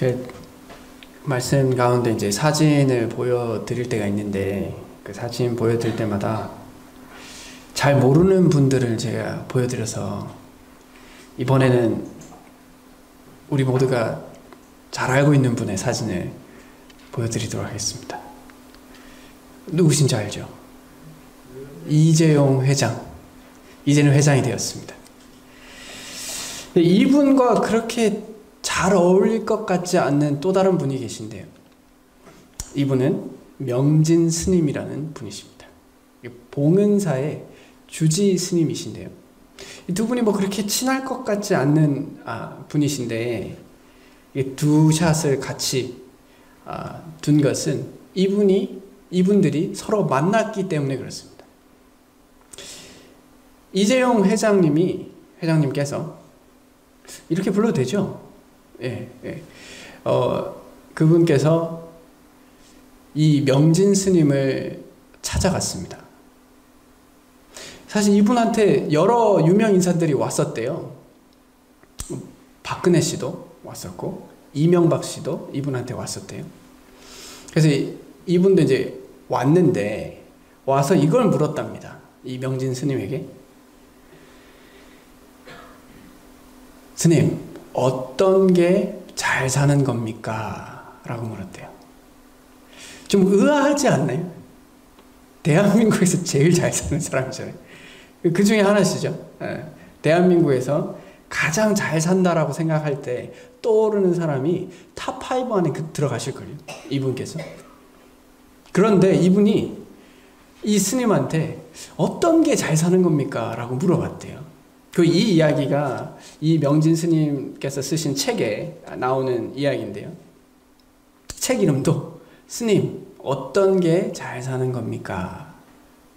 그 말씀 가운데 이제 사진을 보여드릴 때가 있는데, 그 사진 보여드릴 때마다 잘 모르는 분들을 제가 보여드려서 이번에는 우리 모두가 잘 알고 있는 분의 사진을 보여드리도록 하겠습니다. 누구신지 알죠? 이재용 회장. 이제는 회장이 되었습니다. 이분과 그렇게 잘 어울릴 것 같지 않는 또 다른 분이 계신데요. 이분은 명진 스님이라는 분이십니다. 봉은사의 주지 스님이신데요. 이 두 분이 뭐 그렇게 친할 것 같지 않는 분이신데, 두 샷을 같이 둔 것은 이분들이 서로 만났기 때문에 그렇습니다. 이재용 회장님께서 이렇게 불러도 되죠? 예. 그분께서 이 명진 스님을 찾아갔습니다. 사실 이분한테 여러 유명 인사들이 왔었대요. 박근혜 씨도 왔었고, 이명박 씨도 이분한테 왔었대요. 그래서 이분도 이제 왔는데, 와서 이걸 물었답니다. 이 명진 스님에게. 스님, 어떤 게 잘 사는 겁니까? 라고 물었대요. 좀 의아하지 않나요? 대한민국에서 제일 잘 사는 사람이잖아요. 그 중에 하나시죠. 대한민국에서 가장 잘 산다라고 생각할 때 떠오르는 사람이 탑5 안에 들어가실걸요. 이분께서. 그런데 이분이 이 스님한테 어떤 게 잘 사는 겁니까? 라고 물어봤대요. 이 이야기가 이 명진 스님께서 쓰신 책에 나오는 이야기인데요. 책 이름도 스님, 어떤 게 잘 사는 겁니까?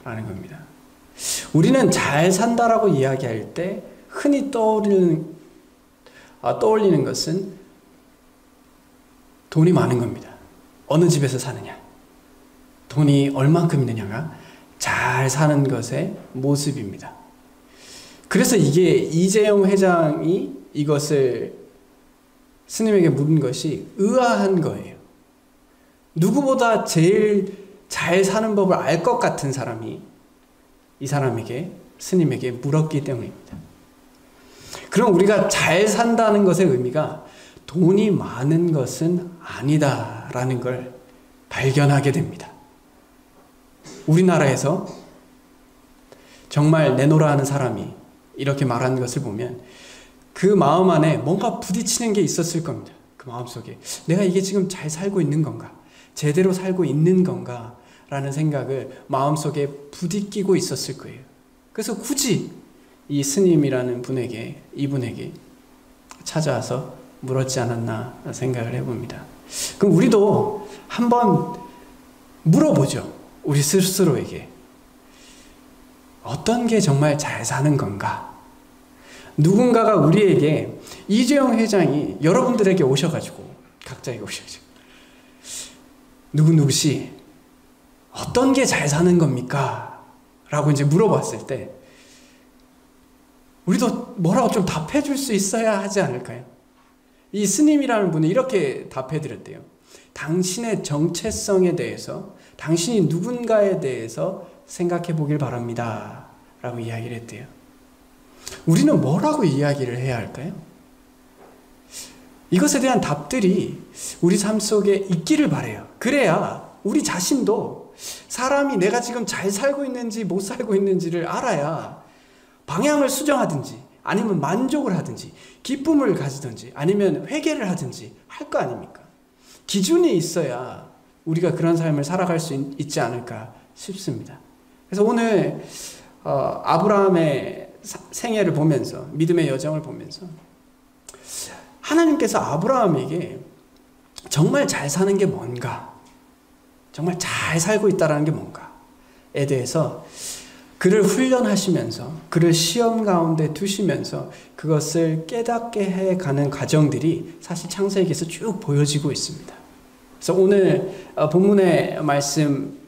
라는 겁니다. 우리는 잘 산다라고 이야기할 때 흔히 떠올리는 것은 돈이 많은 겁니다. 어느 집에서 사느냐, 돈이 얼만큼 있느냐가 잘 사는 것의 모습입니다. 그래서 이게 이재용 회장이 이것을 스님에게 물은 것이 의아한 거예요. 누구보다 제일 잘 사는 법을 알 것 같은 사람이 이 사람에게, 스님에게 물었기 때문입니다. 그럼 우리가 잘 산다는 것의 의미가 돈이 많은 것은 아니다라는 걸 발견하게 됩니다. 우리나라에서 정말 내노라 하는 사람이 이렇게 말하는 것을 보면 그 마음 안에 뭔가 부딪히는 게 있었을 겁니다. 그 마음속에 내가 이게 지금 잘 살고 있는 건가? 제대로 살고 있는 건가? 라는 생각을 마음속에 부딪히고 있었을 거예요. 그래서 굳이 이 스님이라는 이분에게 찾아와서 물었지 않았나 생각을 해봅니다. 그럼 우리도 한번 물어보죠. 우리 스스로에게. 어떤 게 정말 잘 사는 건가? 누군가가 우리에게, 이재용 회장이 여러분들에게 오셔가지고, 각자에게 오셔가지고, 누구누구씨, 어떤 게 잘 사는 겁니까? 라고 이제 물어봤을 때, 우리도 뭐라고 좀 답해 줄 수 있어야 하지 않을까요? 이 스님이라는 분이 이렇게 답해 드렸대요. 당신의 정체성에 대해서, 당신이 누군가에 대해서 생각해 보길 바랍니다. 라고 이야기를 했대요. 우리는 뭐라고 이야기를 해야 할까요? 이것에 대한 답들이 우리 삶 속에 있기를 바라요. 그래야 우리 자신도 사람이 내가 지금 잘 살고 있는지 못 살고 있는지를 알아야 방향을 수정하든지, 아니면 만족을 하든지, 기쁨을 가지든지, 아니면 회개를 하든지 할 거 아닙니까? 기준이 있어야 우리가 그런 삶을 살아갈 수 있지 않을까 싶습니다. 그래서 오늘 아브라함의 생애를 보면서, 믿음의 여정을 보면서 하나님께서 아브라함에게 정말 잘 사는 게 뭔가, 정말 잘 살고 있다는 게 뭔가에 대해서 그를 훈련하시면서, 그를 시험 가운데 두시면서 그것을 깨닫게 해가는 과정들이 사실 창세기에서 쭉 보여지고 있습니다. 그래서 오늘 본문의 말씀,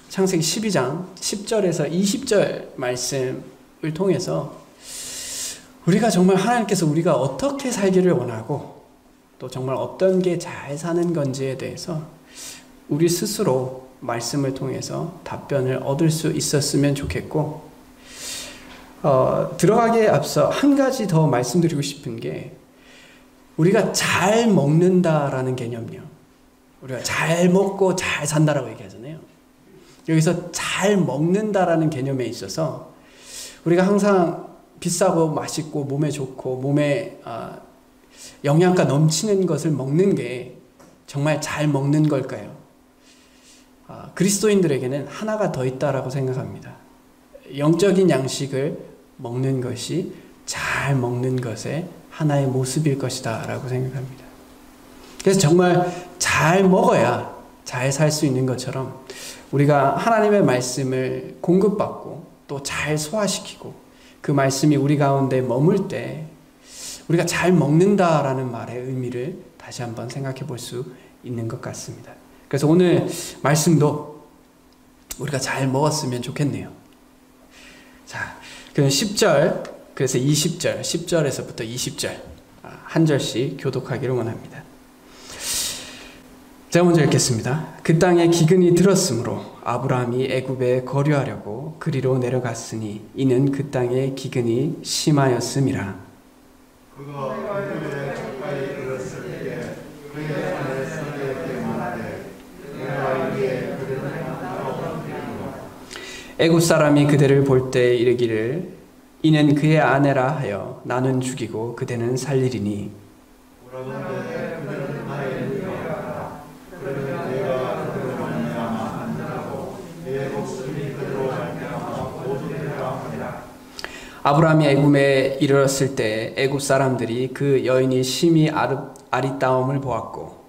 창세기 12장 10절에서 20절 말씀을 통해서 우리가 정말 하나님께서 우리가 어떻게 살기를 원하고 또 정말 어떤 게 잘 사는 건지에 대해서 우리 스스로 말씀을 통해서 답변을 얻을 수 있었으면 좋겠고, 들어가기에 앞서 한 가지 더 말씀드리고 싶은 게, 우리가 잘 먹는다라는 개념이요. 우리가 잘 먹고 잘 산다라고 얘기하잖아요. 여기서 잘 먹는다라는 개념에 있어서 우리가 항상 비싸고 맛있고 몸에 좋고 몸에 영양가 넘치는 것을 먹는 게 정말 잘 먹는 걸까요? 그리스도인들에게는 하나가 더 있다라고 생각합니다. 영적인 양식을 먹는 것이 잘 먹는 것의 하나의 모습일 것이다 라고 생각합니다. 그래서 정말 잘 먹어야 잘 살 수 있는 것처럼 우리가 하나님의 말씀을 공급받고 또 잘 소화시키고 그 말씀이 우리 가운데 머물 때 우리가 잘 먹는다라는 말의 의미를 다시 한번 생각해 볼 수 있는 것 같습니다. 그래서 오늘 말씀도 우리가 잘 먹었으면 좋겠네요. 자, 그럼 10절, 그래서 20절, 10절에서부터 20절 한 절씩 교독하기를 원합니다. 제가 먼저 읽겠습니다. 그 땅에 기근이 들었으므로 아브라함이 애굽에 거류하려고 그리로 내려갔으니 이는 그 땅에 기근이 심하였음이라. 그가 애굽에 가까이 이르렀을 때에 그의 아내 사라에게 말하되 내가 이에 그들을 만나오리라. 애굽 사람이 그대를 볼 때 이르기를 이는 그의 아내라 하여 나는 죽이고 그대는 살리리니. 그러는데 그들은 나의 누이라. 그러면 내가 그들을 말미암아 안전하고 내 목숨이 그대로 말미암아 보존되라 하니라. 아브라함이 애굽에 이르렀을 때 애굽 사람들이 그 여인이 심히 아리따움을 보았고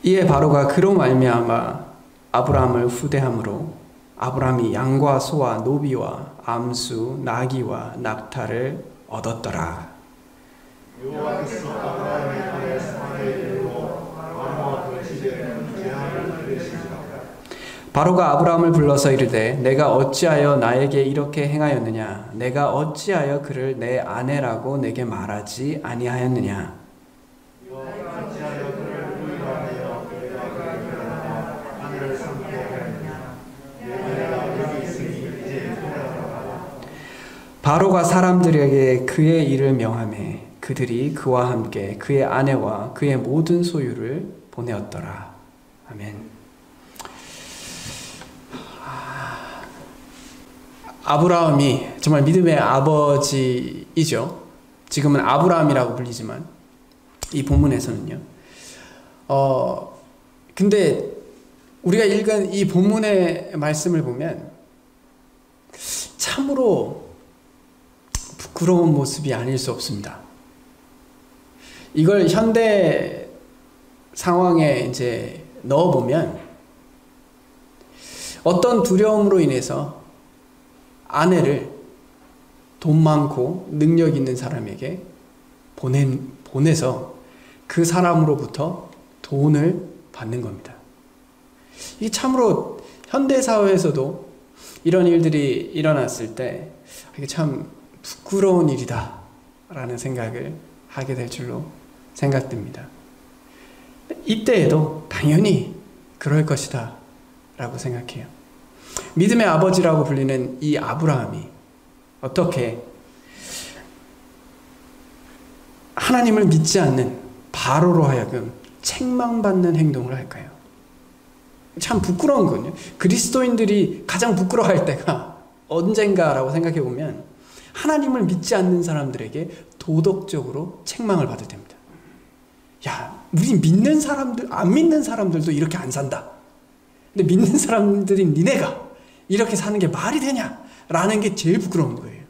이에 바로가 그로 말미암아 아브라함을 후대함으로 아브라함이 양과 소와 노비와 암수 나귀와 낙타를 얻었더라. 여호와께서 아브라함의 아내 사라에 이르고 바로와 그 집에 큰 재앙을 들으시니라. 바로가 아브라함을 불러서 이르되 내가 어찌하여 나에게 이렇게 행하였느냐? 내가 어찌하여 그를 내 아내라고 내게 말하지 아니하였느냐? 바로가 사람들에게 그의 일을 명하매 그들이 그와 함께 그의 아내와 그의 모든 소유를 보내었더라. 아멘. 아브라함이 정말 믿음의 아버지이죠. 지금은 아브라함이라고 불리지만 이 본문에서는요. 근데 우리가 읽은 이 본문의 말씀을 보면 참으로 부끄러운 모습이 아닐 수 없습니다. 이걸 현대 상황에 이제 넣어보면 어떤 두려움으로 인해서 아내를 돈 많고 능력 있는 사람에게 보내서 그 사람으로부터 돈을 받는 겁니다. 이게 참으로 현대 사회에서도 이런 일들이 일어났을 때 이게 참 부끄러운 일이다 라는 생각을 하게 될 줄로 생각됩니다. 이때에도 당연히 그럴 것이다 라고 생각해요. 믿음의 아버지라고 불리는 이 아브라함이 어떻게 하나님을 믿지 않는 바로로 하여금 책망받는 행동을 할까요? 참 부끄러운 거군요. 그리스도인들이 가장 부끄러워할 때가 언젠가라고 생각해 보면 하나님을 믿지 않는 사람들에게 도덕적으로 책망을 받을 때입니다. 야, 우리 믿는 사람들, 안 믿는 사람들도 이렇게 안 산다. 근데 믿는 사람들인 니네가 이렇게 사는 게 말이 되냐? 라는 게 제일 부끄러운 거예요.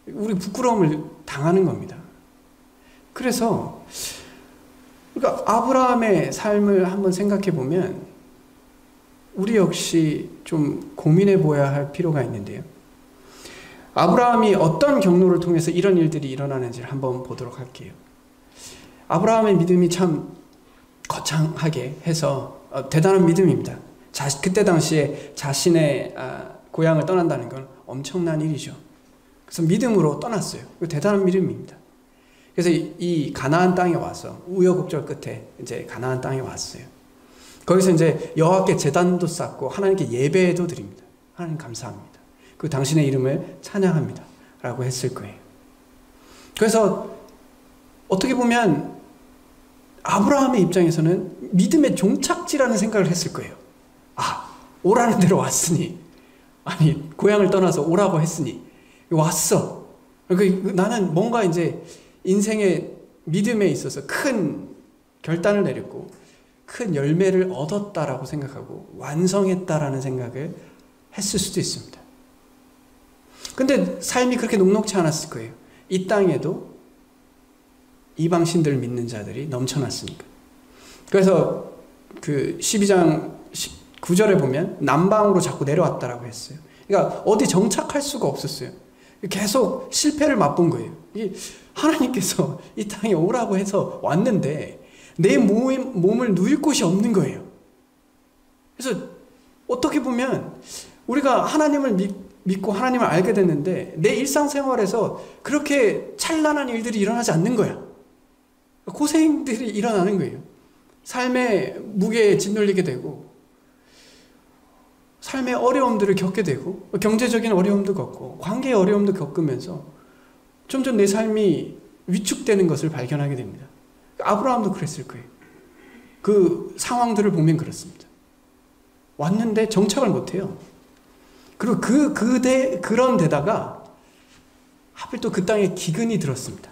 우리 부끄러움을 당하는 겁니다. 그래서 그러니까 아브라함의 삶을 한번 생각해 보면 우리 역시 좀 고민해 보아야 할 필요가 있는데요. 아브라함이 어떤 경로를 통해서 이런 일들이 일어나는지를 한번 보도록 할게요. 아브라함의 믿음이 참 거창하게 해서 대단한 믿음입니다. 그때 당시에 자신의 고향을 떠난다는 건 엄청난 일이죠. 그래서 믿음으로 떠났어요. 대단한 믿음입니다. 그래서 이 가나안 땅에 와서 우여곡절 끝에 이제 가나안 땅에 왔어요. 거기서 이제 여호와께 제단도 쌓고 하나님께 예배도 드립니다. 하나님 감사합니다. 그 당신의 이름을 찬양합니다. 라고 했을 거예요. 그래서 어떻게 보면 아브라함의 입장에서는 믿음의 종착지라는 생각을 했을 거예요. 오라는 대로 왔으니, 아니 고향을 떠나서 오라고 했으니 왔어. 나는 뭔가 이제 인생의 믿음에 있어서 큰 결단을 내렸고 큰 열매를 얻었다라고 생각하고 완성했다라는 생각을 했을 수도 있습니다. 근데 삶이 그렇게 녹록지 않았을 거예요. 이 땅에도 이방신들을 믿는 자들이 넘쳐났으니까. 그래서 그 12장 9절에 보면 남방으로 자꾸 내려왔다라고 했어요. 그러니까 어디 정착할 수가 없었어요. 계속 실패를 맛본 거예요. 하나님께서 이 땅에 오라고 해서 왔는데 내 몸을 누일 곳이 없는 거예요. 그래서 어떻게 보면 우리가 하나님을 믿고 하나님을 알게 됐는데 내 일상생활에서 그렇게 찬란한 일들이 일어나지 않는 거야. 고생들이 일어나는 거예요. 삶의 무게에 짓눌리게 되고 삶의 어려움들을 겪게 되고 경제적인 어려움도 겪고 관계의 어려움도 겪으면서 점점 내 삶이 위축되는 것을 발견하게 됩니다. 아브라함도 그랬을 거예요. 그 상황들을 보면 그렇습니다. 왔는데 정착을 못해요. 그리고 그런 데다가 하필 또 그 땅에 기근이 들었습니다.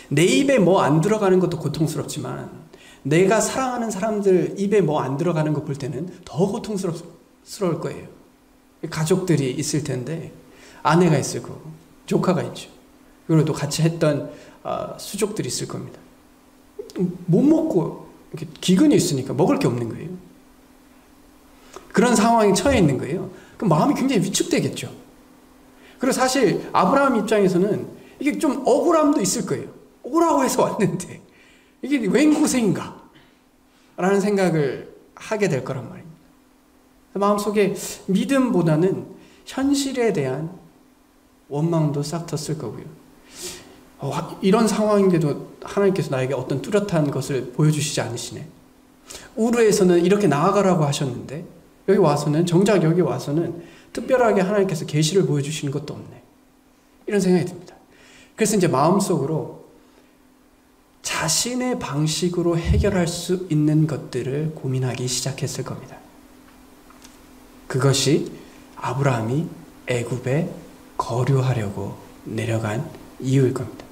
내 입에 뭐 안 들어가는 것도 고통스럽지만 내가 사랑하는 사람들 입에 뭐 안 들어가는 거 볼 때는 더 고통스러울 거예요. 가족들이 있을 텐데 아내가 있을 거고 조카가 있죠. 그리고 또 같이 했던 수족들이 있을 겁니다. 못 먹고 이렇게 기근이 있으니까 먹을 게 없는 거예요. 그런 상황에 처해 있는 거예요. 그럼 마음이 굉장히 위축되겠죠. 그리고 사실 아브라함 입장에서는 이게 좀 억울함도 있을 거예요. 오라고 해서 왔는데 이게 웬 고생인가? 라는 생각을 하게 될 거란 말입니다. 마음속에 믿음보다는 현실에 대한 원망도 싹 텄을 거고요. 이런 상황인데도 하나님께서 나에게 어떤 뚜렷한 것을 보여주시지 않으시네. 우르에서는 이렇게 나아가라고 하셨는데 정작 여기 와서는 특별하게 하나님께서 계시를 보여주시는 것도 없네. 이런 생각이 듭니다. 그래서 이제 마음속으로 자신의 방식으로 해결할 수 있는 것들을 고민하기 시작했을 겁니다. 그것이 아브라함이 애굽에 거류하려고 내려간 이유일 겁니다.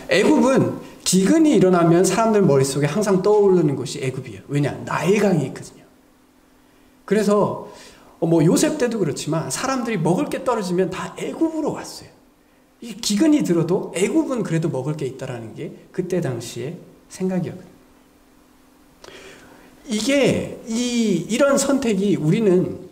애굽은 기근이 일어나면 사람들 머릿속에 항상 떠오르는 곳이 애굽이에요. 왜냐? 나일강이 있거든요. 그래서 뭐 요셉 때도 그렇지만 사람들이 먹을 게 떨어지면 다 애굽으로 왔어요. 이 기근이 들어도 애굽은 그래도 먹을 게 있다라는 게 그때 당시의 생각이었거든요. 이런 선택이 우리는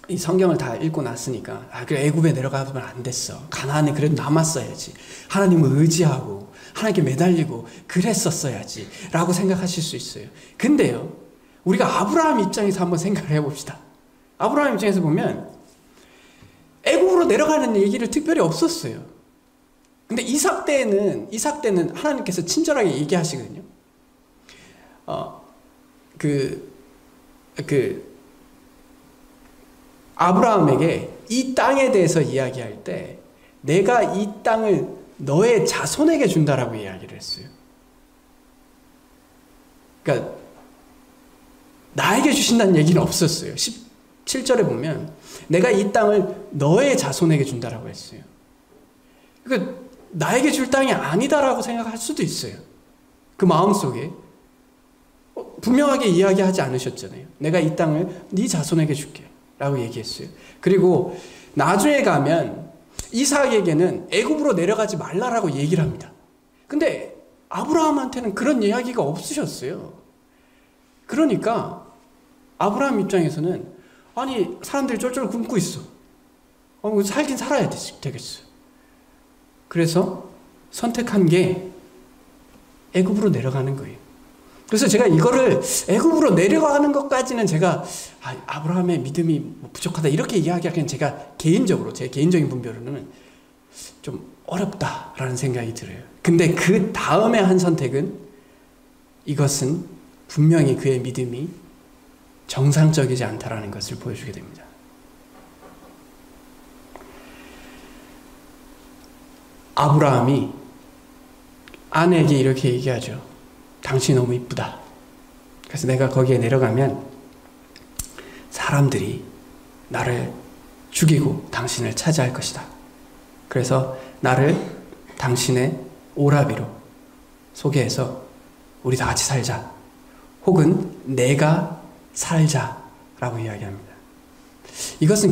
이 성경을 다 읽고 났으니까 그래 애굽에 내려가면 안 됐어. 가나안에 그래도 남았어야지. 하나님을 의지하고 하나님께 매달리고 그랬었어야지 라고 생각하실 수 있어요. 근데요, 우리가 아브라함 입장에서 한번 생각을 해봅시다. 아브라함 입장에서 보면 애굽으로 내려가는 얘기를 특별히 없었어요. 근데 이삭 때는 하나님께서 친절하게 얘기하시거든요. 아브라함에게 이 땅에 대해서 이야기할 때 내가 이 땅을 너의 자손에게 준다라고 이야기를 했어요. 그러니까 나에게 주신다는 얘기는 없었어요. 17절에 보면 내가 이 땅을 너의 자손에게 준다라고 했어요. 그러니까 나에게 줄 땅이 아니다라고 생각할 수도 있어요. 그 마음속에 분명하게 이야기하지 않으셨잖아요. 내가 이 땅을 네 자손에게 줄게 라고 얘기했어요. 그리고 나중에 가면 이삭에게는 애굽으로 내려가지 말라라고 얘기를 합니다. 근데 아브라함한테는 그런 이야기가 없으셨어요. 그러니까 아브라함 입장에서는 아니 사람들이 쫄쫄 굶고 있어. 살긴 살아야 되겠어. 그래서 선택한 게 애굽으로 내려가는 거예요. 그래서 제가 이거를 애굽으로 내려가는 것까지는 제가 아브라함의 믿음이 부족하다 이렇게 이야기하기엔 제가 개인적으로 제 개인적인 분별로는 좀 어렵다라는 생각이 들어요. 근데 그 다음에 한 선택은 이것은 분명히 그의 믿음이 정상적이지 않다라는 것을 보여주게 됩니다. 아브라함이 아내에게 이렇게 얘기하죠. 당신이 너무 이쁘다. 그래서 내가 거기에 내려가면 사람들이 나를 죽이고 당신을 차지할 것이다. 그래서 나를 당신의 오라비로 소개해서 우리 다 같이 살자. 혹은 내가 살자라고 이야기합니다. 이것은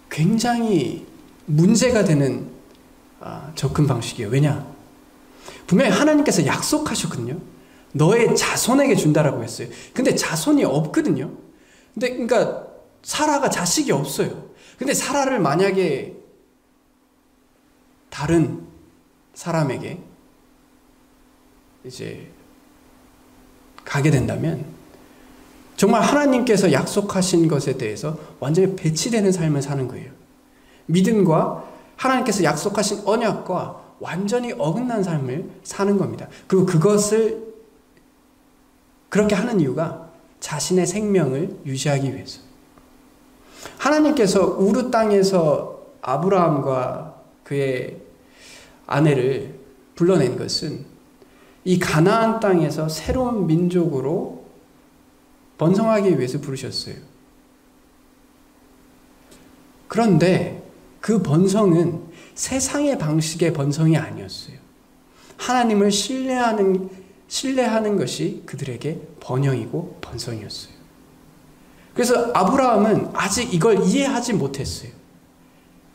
굉장히 문제가 되는 접근 방식이에요. 왜냐? 분명히 하나님께서 약속하셨거든요. 너의 자손에게 준다라고 했어요. 근데 자손이 없거든요. 그러니까 사라가 자식이 없어요. 근데 사라를 만약에 다른 사람에게 이제 가게 된다면 정말 하나님께서 약속하신 것에 대해서 완전히 배치되는 삶을 사는 거예요. 믿음과 하나님께서 약속하신 언약과 완전히 어긋난 삶을 사는 겁니다. 그리고 그것을 그렇게 하는 이유가 자신의 생명을 유지하기 위해서. 하나님께서 우르 땅에서 아브라함과 그의 아내를 불러낸 것은 이 가나안 땅에서 새로운 민족으로 번성하기 위해서 부르셨어요. 그런데 그 번성은 세상의 방식의 번성이 아니었어요. 하나님을 신뢰하는 것이 그들에게 번영이고 번성이었어요. 그래서 아브라함은 아직 이걸 이해하지 못했어요.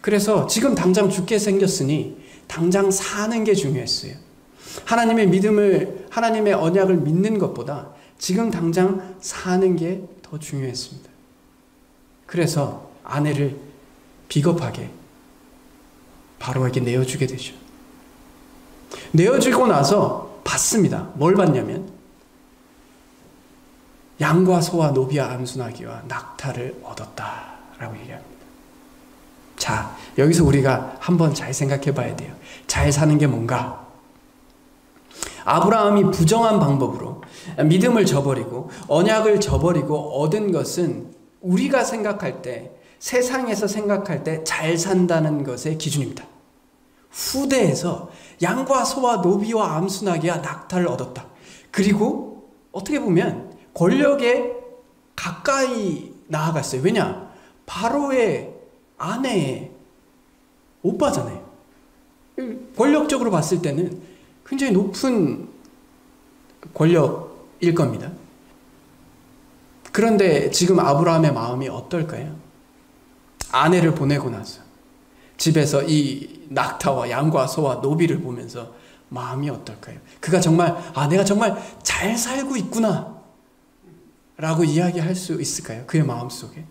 그래서 지금 당장 죽게 생겼으니 당장 사는 게 중요했어요. 하나님의 믿음을, 하나님의 언약을 믿는 것보다 지금 당장 사는 게 더 중요했습니다. 그래서 아내를 비겁하게 바로에게 내어주게 되죠. 내어주고 나서 봤습니다. 뭘 봤냐면 양과 소와 노비와 암순아기와 낙타를 얻었다라고 얘기합니다. 자, 여기서 우리가 한번 잘 생각해 봐야 돼요. 잘 사는 게 뭔가? 아브라함이 부정한 방법으로 믿음을 저버리고 언약을 저버리고 얻은 것은 우리가 생각할 때, 세상에서 생각할 때 잘 산다는 것의 기준입니다. 후대에서 양과 소와 노비와 암순아기와 낙타를 얻었다. 그리고 어떻게 보면 권력에 가까이 나아갔어요. 왜냐? 바로의 아내의 오빠잖아요. 권력적으로 봤을 때는 굉장히 높은 권력일 겁니다. 그런데 지금 아브라함의 마음이 어떨까요? 아내를 보내고 나서 집에서 이 낙타와 양과 소와 노비를 보면서 마음이 어떨까요? 그가 정말 내가 정말 잘 살고 있구나 라고 이야기할 수 있을까요? 그의 마음속에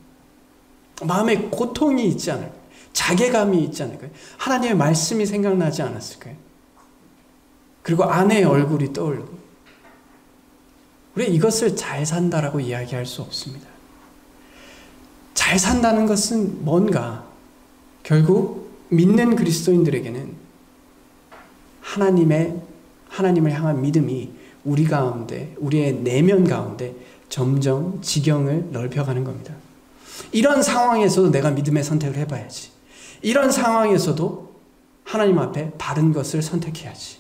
마음에 고통이 있지 않을까요? 자괴감이 있지 않을까요? 하나님의 말씀이 생각나지 않았을까요? 그리고 아내의 얼굴이 떠오르고 우리 이것을 잘 산다라고 이야기할 수 없습니다. 잘 산다는 것은 뭔가 결국 믿는 그리스도인들에게는 하나님을 향한 믿음이 우리 가운데, 우리의 내면 가운데 점점 지경을 넓혀가는 겁니다. 이런 상황에서도 내가 믿음의 선택을 해봐야지. 이런 상황에서도 하나님 앞에 바른 것을 선택해야지.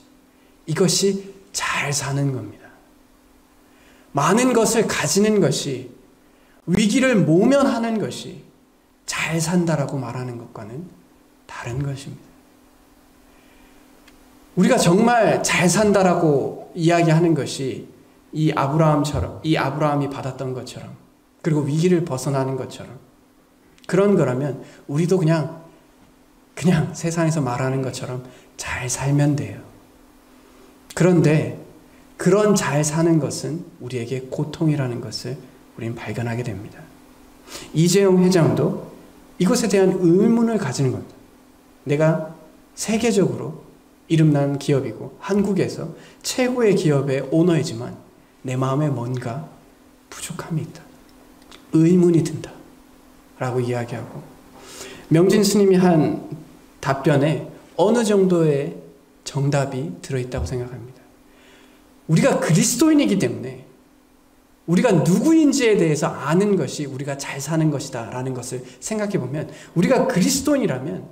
이것이 잘 사는 겁니다. 많은 것을 가지는 것이, 위기를 모면하는 것이 잘 산다라고 말하는 것과는 다른 것입니다. 우리가 정말 잘 산다라고 이야기하는 것이 이 아브라함이 받았던 것처럼, 그리고 위기를 벗어나는 것처럼 그런 거라면 우리도 그냥 세상에서 말하는 것처럼 잘 살면 돼요. 그런데 그런 잘 사는 것은 우리에게 고통이라는 것을 우리는 발견하게 됩니다. 이재용 회장도 이것에 대한 의문을 가지는 겁니다. 내가 세계적으로 이름난 기업이고 한국에서 최고의 기업의 오너이지만 내 마음에 뭔가 부족함이 있다. 의문이 든다. 라고 이야기하고, 명진 스님이 한 답변에 어느 정도의 정답이 들어있다고 생각합니다. 우리가 그리스도인이기 때문에 우리가 누구인지에 대해서 아는 것이 우리가 잘 사는 것이다 라는 것을 생각해 보면, 우리가 그리스도인이라면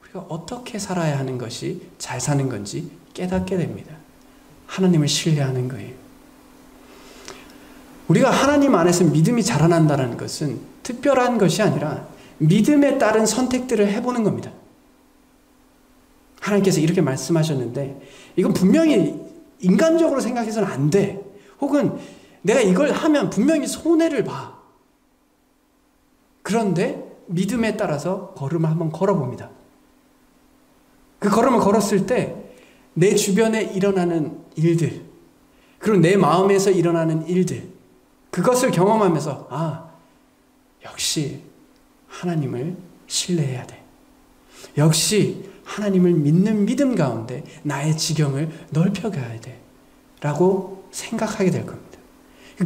우리가 어떻게 살아야 하는 것이 잘 사는 건지 깨닫게 됩니다. 하나님을 신뢰하는 거예요. 우리가 하나님 안에서 믿음이 자라난다는 것은 특별한 것이 아니라 믿음에 따른 선택들을 해보는 겁니다. 하나님께서 이렇게 말씀하셨는데 이건 분명히 인간적으로 생각해서는 안 돼. 혹은 내가 이걸 하면 분명히 손해를 봐. 그런데 믿음에 따라서 걸음을 한번 걸어봅니다. 그 걸음을 걸었을 때 내 주변에 일어나는 일들, 그리고 내 마음에서 일어나는 일들, 그것을 경험하면서 역시 하나님을 신뢰해야 돼. 역시 하나님을 믿는 믿음 가운데 나의 지경을 넓혀가야 돼. 라고 생각하게 될 겁니다.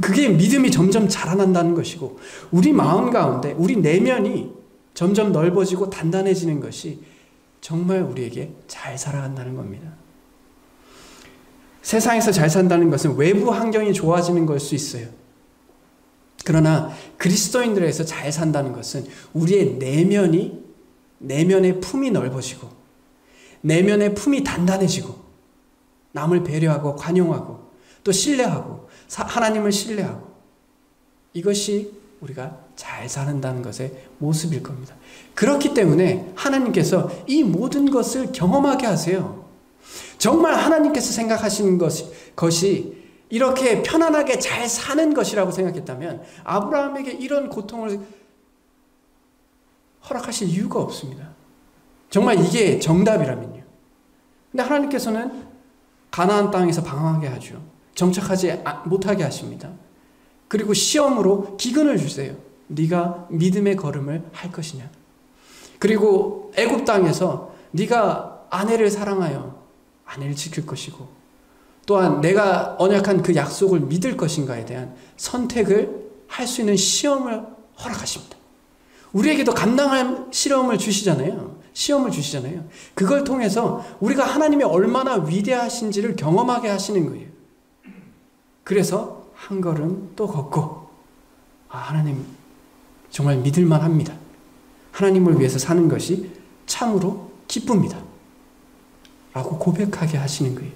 그게 믿음이 점점 자라난다는 것이고, 우리 마음 가운데 우리 내면이 점점 넓어지고 단단해지는 것이 정말 우리에게 잘 살아간다는 겁니다. 세상에서 잘 산다는 것은 외부 환경이 좋아지는 걸 수 있어요. 그러나 그리스도인들에서 잘 산다는 것은 우리의 내면의 품이 넓어지고 내면의 품이 단단해지고 남을 배려하고 관용하고 또 신뢰하고 하나님을 신뢰하고, 이것이 우리가 잘 사는다는 것의 모습일 겁니다. 그렇기 때문에 하나님께서 이 모든 것을 경험하게 하세요. 정말 하나님께서 생각하시는 것이 이렇게 편안하게 잘 사는 것이라고 생각했다면 아브라함에게 이런 고통을 허락하실 이유가 없습니다. 정말 이게 정답이라면요. 근데 하나님께서는 가나안 땅에서 방황하게 하죠. 정착하지 못하게 하십니다. 그리고 시험으로 기근을 주세요. 네가 믿음의 걸음을 할 것이냐. 그리고 애굽 땅에서 네가 아내를 사랑하여 아내를 지킬 것이고, 또한 내가 언약한 그 약속을 믿을 것인가에 대한 선택을 할 수 있는 시험을 허락하십니다. 우리에게도 감당할 시험을 주시잖아요. 그걸 통해서 우리가 하나님이 얼마나 위대하신지를 경험하게 하시는 거예요. 그래서 한 걸음 또 걷고, 하나님 정말 믿을만 합니다. 하나님을 위해서 사는 것이 참으로 기쁩니다. 라고 고백하게 하시는 거예요.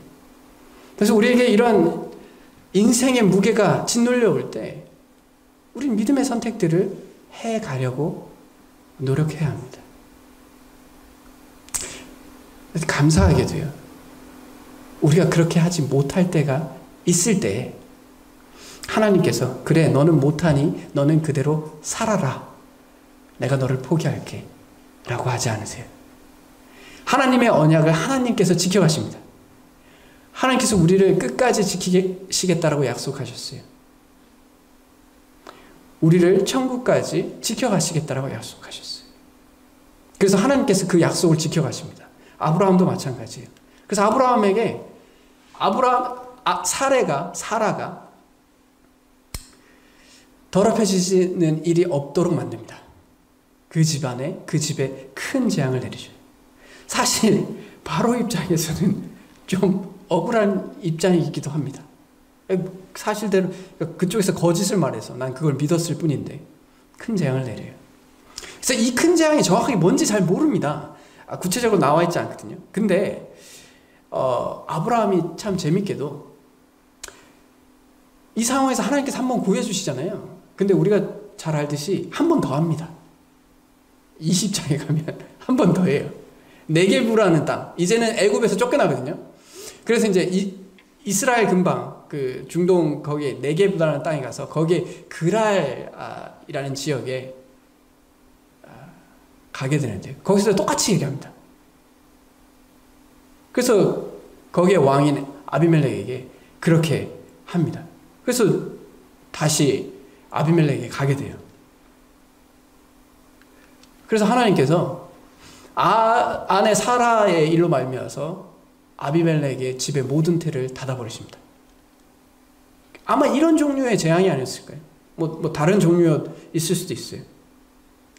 그래서 우리에게 이런 인생의 무게가 짓눌려 올 때 우리는 믿음의 선택들을 해가려고 노력해야 합니다. 감사하게 돼요. 우리가 그렇게 하지 못할 때가 있을 때 하나님께서 그래 너는 못하니 너는 그대로 살아라. 내가 너를 포기할게. 라고 하지 않으세요. 하나님의 언약을 하나님께서 지켜가십니다. 하나님께서 우리를 끝까지 지키시겠다라고 약속하셨어요. 우리를 천국까지 지켜가시겠다라고 약속하셨어요. 그래서 하나님께서 그 약속을 지켜가십니다. 아브라함도 마찬가지예요. 그래서 아브라함에게 사라가 더럽혀지는 일이 없도록 만듭니다. 그 집에 큰 재앙을 내리죠. 사실 바로 입장에서는 좀 억울한 입장이기도 합니다. 사실대로 그쪽에서 거짓을 말해서 난 그걸 믿었을 뿐인데 큰 재앙을 내려요. 그래서 이 큰 재앙이 정확하게 뭔지 잘 모릅니다. 구체적으로 나와 있지 않거든요. 근데 아브라함이 참 재밌게도 이 상황에서 하나님께서 한 번 구해주시잖아요. 근데 우리가 잘 알듯이 한 번 더 합니다. 20장에 가면 한 번 더 해요. 네게부라는 땅, 이제는 애굽에서 쫓겨나거든요. 그래서 이제 이스라엘 근방 그 중동 거기에 네게부라는 땅에 가서 거기에 그랄이라는 지역에 가게 되는데 거기서 똑같이 얘기합니다. 그래서 거기에 왕인 아비멜렉에게 그렇게 합니다. 그래서 다시 아비멜렉에게 가게 돼요. 그래서 하나님께서 아내 사라의 일로 말미암아서 아비멜렉의 집의 모든 틀을 닫아버리십니다. 아마 이런 종류의 재앙이 아니었을까요? 뭐 다른 종류 있을 수도 있어요.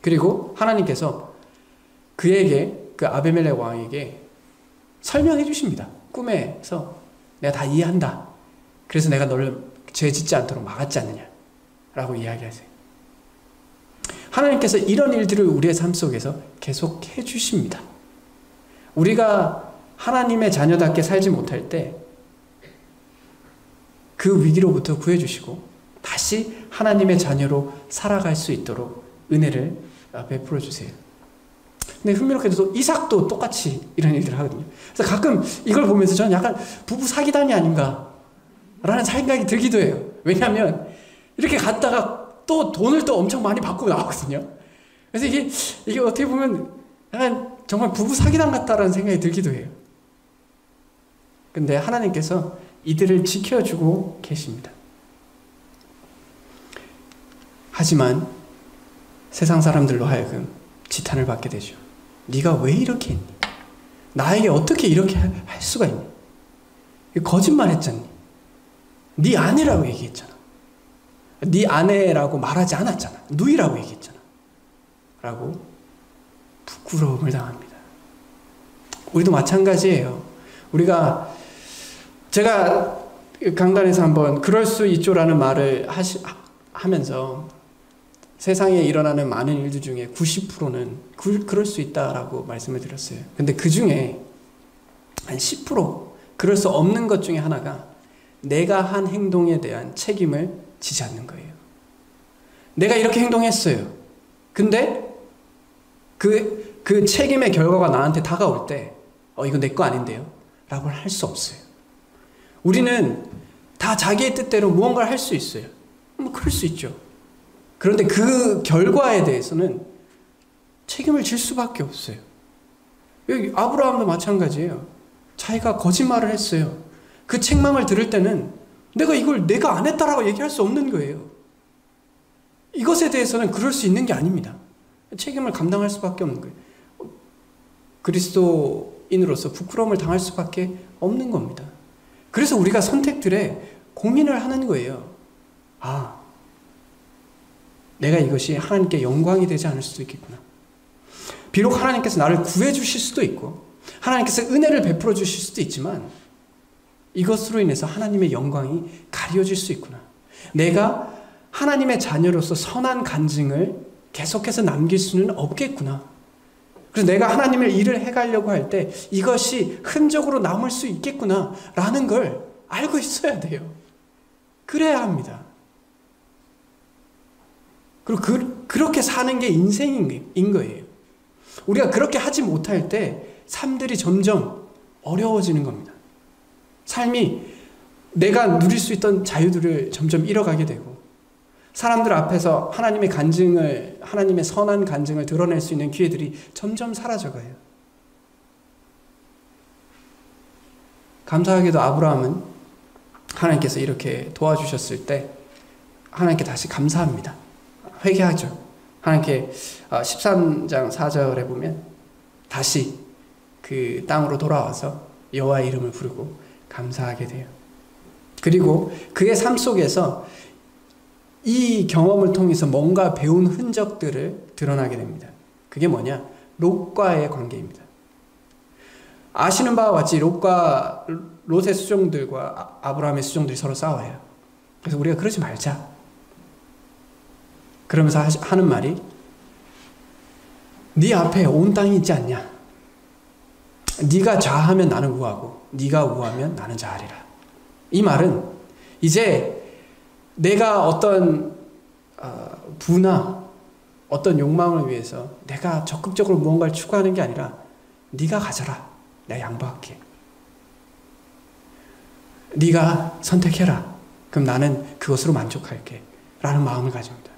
그리고 하나님께서 그에게, 그 아비멜렉 왕에게 설명해 주십니다. 꿈에서 내가 다 이해한다. 그래서 내가 너를 죄 짓지 않도록 막았지 않느냐 라고 이야기하세요. 하나님께서 이런 일들을 우리의 삶 속에서 계속 해주십니다. 우리가 하나님의 자녀답게 살지 못할 때 그 위기로부터 구해주시고 다시 하나님의 자녀로 살아갈 수 있도록 은혜를 베풀어 주세요. 근데 흥미롭게도 이삭도 똑같이 이런 일들을 하거든요. 그래서 가끔 이걸 보면서 저는 약간 부부 사기단이 아닌가 라는 생각이 들기도 해요. 왜냐하면 이렇게 갔다가 또 돈을 또 엄청 많이 받고 나오거든요. 그래서 이게 어떻게 보면 약간 정말 부부 사기단 같다라는 생각이 들기도 해요. 근데 하나님께서 이들을 지켜주고 계십니다. 하지만 세상 사람들로 하여금 지탄을 받게 되죠. 네가 왜 이렇게 했니? 나에게 어떻게 이렇게 할 수가 있니? 거짓말했잖니. 네 아내라고 얘기했잖아. 네 아내라고 말하지 않았잖아. 누이라고 얘기했잖아. 라고 부끄러움을 당합니다. 우리도 마찬가지예요. 제가 강단에서 한번 그럴 수 있죠라는 말을 하면서 세상에 일어나는 많은 일들 중에 90%는 그럴 수 있다라고 말씀을 드렸어요. 근데 그 중에 한 10% 그럴 수 없는 것 중에 하나가 내가 한 행동에 대한 책임을 지지 않는 거예요. 내가 이렇게 행동했어요. 근데 그 책임의 결과가 나한테 다가올 때 이거 내 거 아닌데요? 라고 할 수 없어요. 우리는 다 자기의 뜻대로 무언가를 할 수 있어요. 그럴 수 있죠. 그런데 그 결과에 대해서는 책임을 질 수밖에 없어요. 여기 아브라함도 마찬가지예요. 자기가 거짓말을 했어요. 그 책망을 들을 때는 내가 안 했다라고 얘기할 수 없는 거예요. 이것에 대해서는 그럴 수 있는 게 아닙니다. 책임을 감당할 수밖에 없는 거예요. 그리스도인으로서 부끄러움을 당할 수밖에 없는 겁니다. 그래서 우리가 선택들에 고민을 하는 거예요. 내가 이것이 하나님께 영광이 되지 않을 수도 있겠구나. 비록 하나님께서 나를 구해 주실 수도 있고 하나님께서 은혜를 베풀어 주실 수도 있지만 이것으로 인해서 하나님의 영광이 가려질 수 있구나. 내가 하나님의 자녀로서 선한 간증을 계속해서 남길 수는 없겠구나. 그래서 내가 하나님의 일을 해가려고 할 때 이것이 흔적으로 남을 수 있겠구나 라는 걸 알고 있어야 돼요. 그래야 합니다. 그리고 그렇게 사는 게 인생인 거예요. 우리가 그렇게 하지 못할 때 삶들이 점점 어려워지는 겁니다. 삶이 내가 누릴 수 있던 자유들을 점점 잃어가게 되고 사람들 앞에서 하나님의 선한 간증을 드러낼 수 있는 기회들이 점점 사라져가요. 감사하게도 아브라함은 하나님께서 이렇게 도와주셨을 때 하나님께 다시 감사합니다. 회개하죠. 하나님께 13장 4절에 보면 다시 그 땅으로 돌아와서 여호와의 이름을 부르고 감사하게 돼요. 그리고 그의 삶 속에서 이 경험을 통해서 뭔가 배운 흔적들을 드러나게 됩니다. 그게 뭐냐? 롯과의 관계입니다. 아시는 바와 같이 롯의 수종들과 아브라함의 수종들이 서로 싸워요. 그래서 우리가 그러지 말자. 그러면서 하는 말이 네 앞에 온 땅이 있지 않냐? 네가 좌하면 나는 우하고 네가 우하면 나는 좌하리라. 이 말은 이제 내가 어떤 부나 어떤 욕망을 위해서 내가 적극적으로 무언가를 추구하는 게 아니라 네가 가져라. 내가 양보할게. 네가 선택해라. 그럼 나는 그것으로 만족할게. 라는 마음을 가집니다.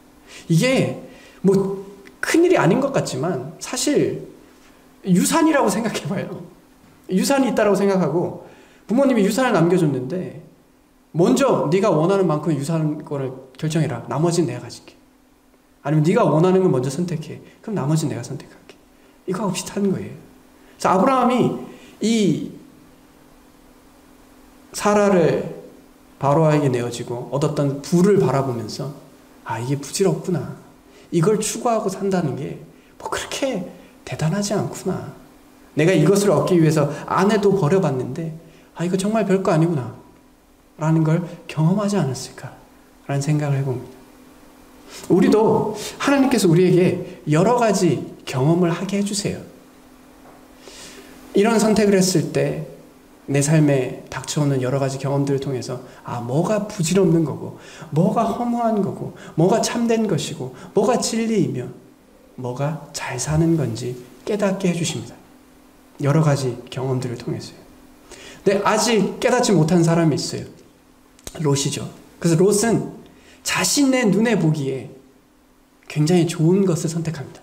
이게 뭐 큰일이 아닌 것 같지만 사실 유산이라고 생각해봐요. 유산이 있다고 생각하고 부모님이 유산을 남겨줬는데 먼저 네가 원하는 만큼 유산권을 결정해라. 나머지는 내가 가질게. 아니면 네가 원하는 걸 먼저 선택해. 그럼 나머지는 내가 선택할게. 이거하고 비슷한 거예요. 그래서 아브라함이 이 사라를 바로에게 내어지고 얻었던 부를 바라보면서 이게 부질없구나. 이걸 추구하고 산다는 게 뭐 그렇게 대단하지 않구나. 내가 이것을 얻기 위해서 아내도 버려봤는데 이거 정말 별거 아니구나 라는 걸 경험하지 않았을까 라는 생각을 해봅니다. 우리도 하나님께서 우리에게 여러 가지 경험을 하게 해주세요. 이런 선택을 했을 때 내 삶에 닥쳐오는 여러 가지 경험들을 통해서 뭐가 부질없는 거고, 뭐가 허무한 거고, 뭐가 참된 것이고, 뭐가 진리이며 뭐가 잘 사는 건지 깨닫게 해주십니다. 여러 가지 경험들을 통해서요. 근데 아직 깨닫지 못한 사람이 있어요. 롯이죠. 그래서 롯은 자신의 눈에 보기에 굉장히 좋은 것을 선택합니다.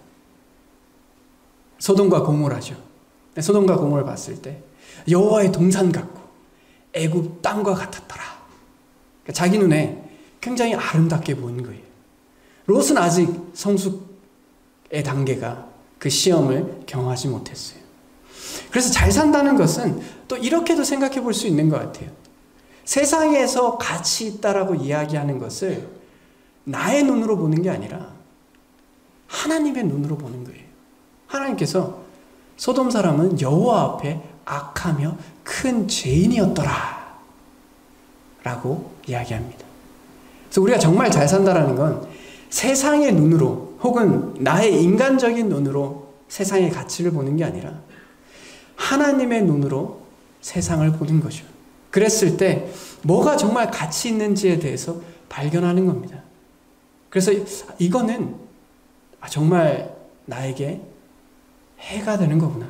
소돔과 고모라죠. 소돔과 고모를 봤을 때 여호와의 동산 같고 애굽 땅과 같았더라. 그러니까 자기 눈에 굉장히 아름답게 보이는 거예요. 롯은 아직 성숙의 단계가 그 시험을 경험하지 못했어요. 그래서 잘 산다는 것은 또 이렇게도 생각해 볼 수 있는 것 같아요. 세상에서 가치 있다라고 이야기하는 것을 나의 눈으로 보는 게 아니라 하나님의 눈으로 보는 거예요. 하나님께서 소돔 사람은 여호와 앞에 악하며 큰 죄인이었더라 라고 이야기합니다. 그래서 우리가 정말 잘 산다라는 건 세상의 눈으로 혹은 나의 인간적인 눈으로 세상의 가치를 보는 게 아니라 하나님의 눈으로 세상을 보는 거죠. 그랬을 때 뭐가 정말 가치 있는지에 대해서 발견하는 겁니다. 그래서 이거는 정말 나에게 해가 되는 거구나.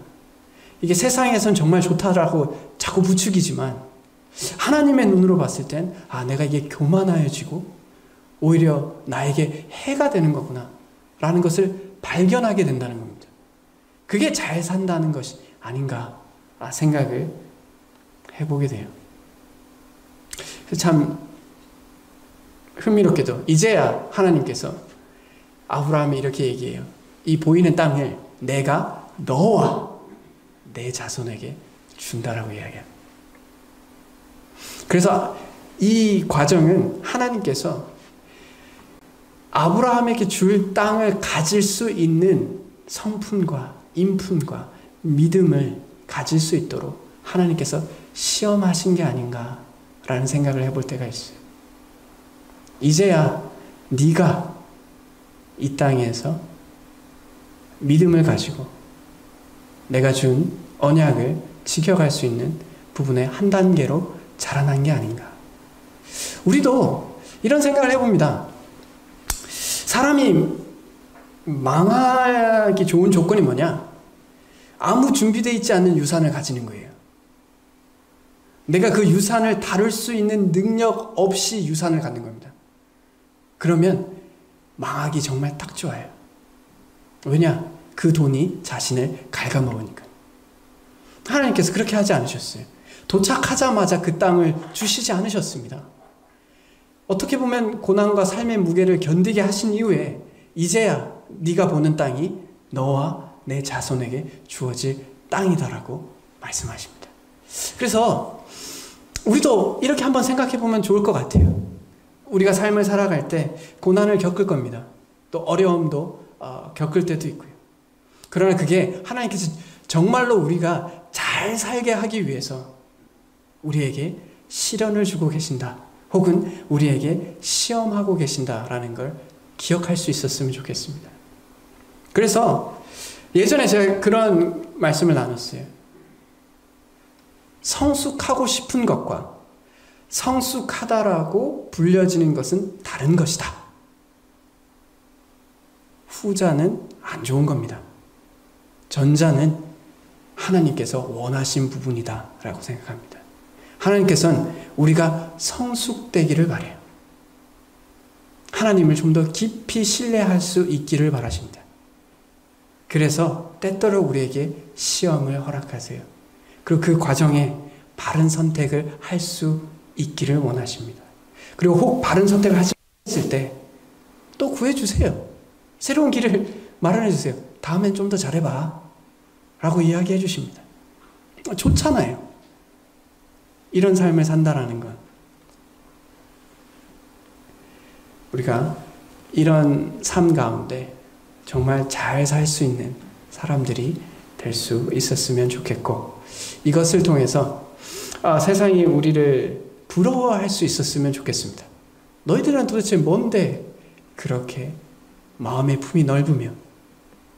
이게 세상에선 정말 좋다라고 자꾸 부추기지만 하나님의 눈으로 봤을 땐 내가 이게 교만하여지고 오히려 나에게 해가 되는 거구나 라는 것을 발견하게 된다는 겁니다. 그게 잘 산다는 것이 아닌가 생각을 해보게 돼요. 참 흥미롭게도 이제야 하나님께서 아브라함이 이렇게 얘기해요. 이 보이는 땅을 내가 너와 내 자손에게 준다라고 이야기합니다. 그래서 이 과정은 하나님께서 아브라함에게 줄 땅을 가질 수 있는 성품과 인품과 믿음을 가질 수 있도록 하나님께서 시험하신 게 아닌가라는 생각을 해볼 때가 있어요. 이제야 네가 이 땅에서 믿음을 가지고 내가 준 언약을 지켜갈 수 있는 부분의 한 단계로 자라난 게 아닌가. 우리도 이런 생각을 해봅니다. 사람이 망하기 좋은 조건이 뭐냐? 아무 준비되어 있지 않은 유산을 가지는 거예요. 내가 그 유산을 다룰 수 있는 능력 없이 유산을 갖는 겁니다. 그러면 망하기 정말 딱 좋아요. 왜냐? 그 돈이 자신을 갉아먹으니까. 하나님께서 그렇게 하지 않으셨어요. 도착하자마자 그 땅을 주시지 않으셨습니다. 어떻게 보면 고난과 삶의 무게를 견디게 하신 이후에 이제야 네가 보는 땅이 너와 내 자손에게 주어질 땅이다라고 말씀하십니다. 그래서 우리도 이렇게 한번 생각해 보면 좋을 것 같아요. 우리가 삶을 살아갈 때 고난을 겪을 겁니다. 또 어려움도 겪을 때도 있고요. 그러나 그게 하나님께서 정말로 우리가 잘 살게 하기 위해서 우리에게 시련을 주고 계신다. 혹은 우리에게 시험하고 계신다라는 걸 기억할 수 있었으면 좋겠습니다. 그래서 예전에 제가 그런 말씀을 나눴어요. 성숙하고 싶은 것과 성숙하다라고 불려지는 것은 다른 것이다. 후자는 안 좋은 겁니다. 전자는 하나님께서 원하신 부분이다 라고 생각합니다. 하나님께서는 우리가 성숙되기를 바라요. 하나님을 좀 더 깊이 신뢰할 수 있기를 바라십니다. 그래서 때때로 우리에게 시험을 허락하세요. 그리고 그 과정에 바른 선택을 할 수 있기를 원하십니다. 그리고 혹 바른 선택을 하지 못했을 때 또 구해주세요. 새로운 길을 마련해주세요. 다음엔 좀 더 잘해봐 라고 이야기해 주십니다. 좋잖아요. 이런 삶을 산다라는 것. 우리가 이런 삶 가운데 정말 잘 살 수 있는 사람들이 될 수 있었으면 좋겠고, 이것을 통해서 세상이 우리를 부러워할 수 있었으면 좋겠습니다. 너희들은 도대체 뭔데 그렇게 마음의 품이 넓으며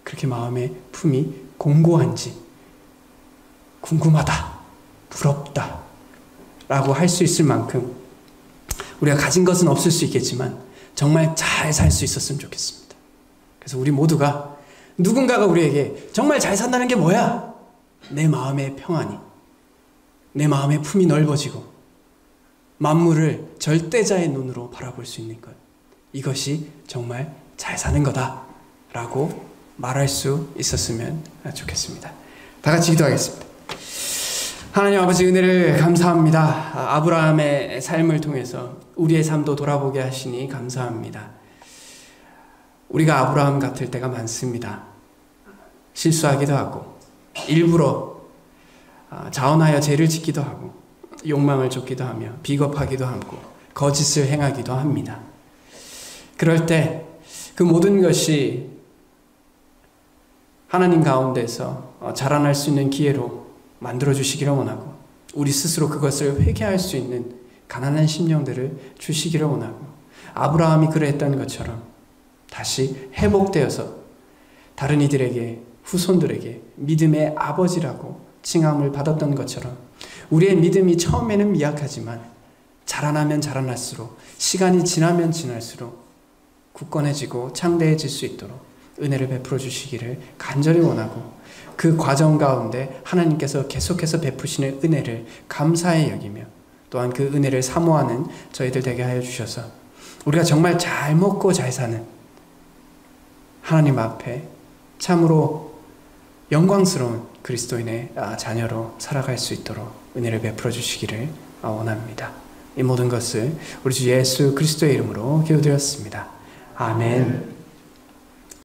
그렇게 마음의 품이 공고한지 궁금하다, 부럽다 라고 할 수 있을 만큼 우리가 가진 것은 없을 수 있겠지만 정말 잘 살 수 있었으면 좋겠습니다. 그래서 우리 모두가, 누군가가 우리에게 정말 잘 산다는 게 뭐야? 내 마음의 평안이, 내 마음의 품이 넓어지고 만물을 절대자의 눈으로 바라볼 수 있는 것, 이것이 정말 잘 사는 거다 라고 말할 수 있었으면 좋겠습니다. 다 같이 기도하겠습니다. 하나님 아버지, 은혜를 감사합니다. 아브라함의 삶을 통해서 우리의 삶도 돌아보게 하시니 감사합니다. 우리가 아브라함 같을 때가 많습니다. 실수하기도 하고 일부러 자원하여 죄를 짓기도 하고 욕망을 쫓기도 하며 비겁하기도 하고 거짓을 행하기도 합니다. 그럴 때 그 모든 것이 하나님 가운데서 자라날 수 있는 기회로 만들어주시기를 원하고, 우리 스스로 그것을 회개할 수 있는 가난한 심령들을 주시기를 원하고, 아브라함이 그랬던 것처럼 다시 회복되어서 다른 이들에게, 후손들에게 믿음의 아버지라고 칭함을 받았던 것처럼 우리의 믿음이 처음에는 미약하지만 자라나면 자라날수록, 시간이 지나면 지날수록 굳건해지고 창대해질 수 있도록 은혜를 베풀어 주시기를 간절히 원하고, 그 과정 가운데 하나님께서 계속해서 베푸시는 은혜를 감사히 여기며 또한 그 은혜를 사모하는 저희들 되게 하여 주셔서 우리가 정말 잘 먹고 잘 사는, 하나님 앞에 참으로 영광스러운 그리스도인의 자녀로 살아갈 수 있도록 은혜를 베풀어 주시기를 원합니다. 이 모든 것을 우리 주 예수 그리스도의 이름으로 기도드렸습니다. 아멘.